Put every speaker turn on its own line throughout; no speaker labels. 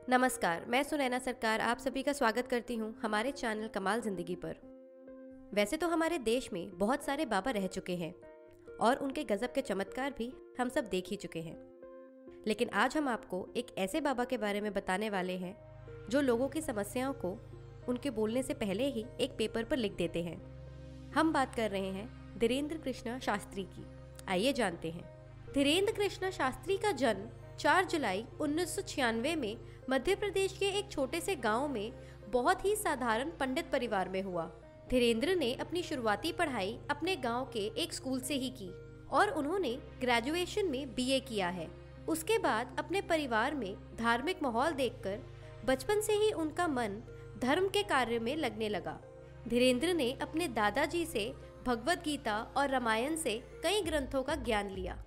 नमस्कार, मैं सुनैना सरकार आप सभी का स्वागत करती हूँ हमारे चैनल कमाल जिंदगी पर। वैसे तो हमारे देश में बहुत सारे बाबा रह चुके हैं और उनके गजब के चमत्कार भी हम सब देख ही चुके हैं, लेकिन आज हम आपको एक ऐसे बाबा के बारे में बताने वाले हैं जो लोगों की समस्याओं को उनके बोलने से पहले ही एक पेपर पर लिख देते हैं। हम बात कर रहे हैं धीरेन्द्र कृष्ण शास्त्री की। आइए जानते हैं। धीरेन्द्र कृष्ण शास्त्री का जन्म 4 जुलाई 1996 में मध्य प्रदेश के एक छोटे से गांव में बहुत ही साधारण पंडित परिवार में हुआ। धीरेन्द्र ने अपनी शुरुआती पढ़ाई अपने गांव के एक स्कूल से ही की और उन्होंने ग्रेजुएशन में बीए किया है। उसके बाद अपने परिवार में धार्मिक माहौल देखकर बचपन से ही उनका मन धर्म के कार्य में लगने लगा। धीरेन्द्र ने अपने दादाजी से भगवत गीता और रामायण से कई ग्रंथों का ज्ञान लिया।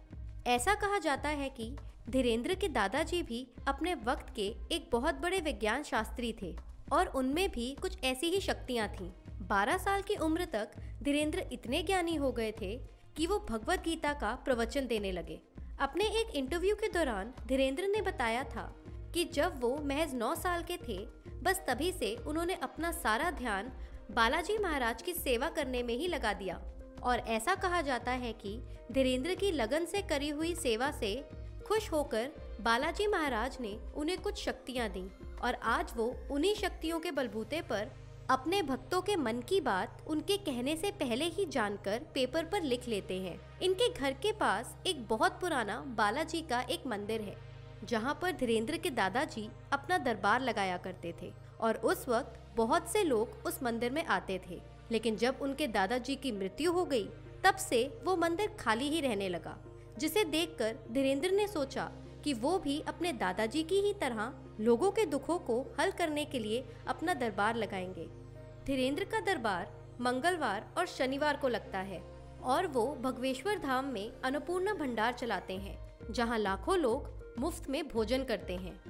ऐसा कहा जाता है कि धीरेन्द्र के दादाजी भी अपने वक्त के एक बहुत बड़े विज्ञान शास्त्री थे और उनमें भी कुछ ऐसी ही शक्तियां थीं। 12 साल की उम्र तक धीरेन्द्र इतने ज्ञानी हो गए थे कि वो भगवत गीता का प्रवचन देने लगे। अपने एक इंटरव्यू के दौरान धीरेन्द्र ने बताया था कि जब वो महज 9 साल के थे, बस तभी से उन्होंने अपना सारा ध्यान बालाजी महाराज की सेवा करने में ही लगा दिया और ऐसा कहा जाता है कि धीरेन्द्र की लगन से करी हुई सेवा से खुश होकर बालाजी महाराज ने उन्हें कुछ शक्तियां दी और आज वो उन्हीं शक्तियों के बलबूते पर अपने भक्तों के मन की बात उनके कहने से पहले ही जानकर पेपर पर लिख लेते हैं। इनके घर के पास एक बहुत पुराना बालाजी का एक मंदिर है जहां पर धीरेन्द्र के दादाजी अपना दरबार लगाया करते थे और उस वक्त बहुत से लोग उस मंदिर में आते थे, लेकिन जब उनके दादाजी की मृत्यु हो गई तब से वो मंदिर खाली ही रहने लगा, जिसे देखकर धीरेन्द्र ने सोचा कि वो भी अपने दादाजी की ही तरह लोगों के दुखों को हल करने के लिए अपना दरबार लगाएंगे। धीरेन्द्र का दरबार मंगलवार और शनिवार को लगता है और वो भगवेश्वर धाम में अन्नपूर्णा भंडार चलाते हैं, जहां लाखों लोग मुफ्त में भोजन करते हैं।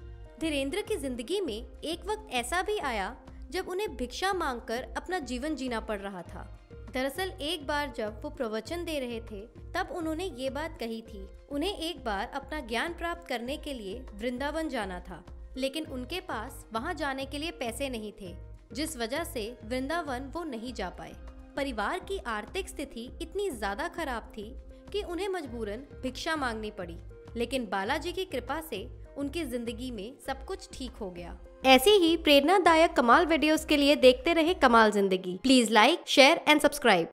धीरेन्द्र की जिंदगी में एक वक्त ऐसा भी आया जब उन्हें भिक्षा मांगकर अपना जीवन जीना पड़ रहा था। दरअसल एक बार जब वो प्रवचन दे रहे थे तब उन्होंने ये बात कही थी। उन्हें एक बार अपना ज्ञान प्राप्त करने के लिए वृंदावन जाना था, लेकिन उनके पास वहां जाने के लिए पैसे नहीं थे, जिस वजह से वृंदावन वो नहीं जा पाए। परिवार की आर्थिक स्थिति इतनी ज्यादा खराब थी कि उन्हें मजबूरन भिक्षा मांगनी पड़ी, लेकिन बालाजी की कृपा से उनकी जिंदगी में सब कुछ ठीक हो गया। ऐसी ही प्रेरणादायक कमाल वीडियोस के लिए देखते रहे कमाल जिंदगी। Please like, share and subscribe.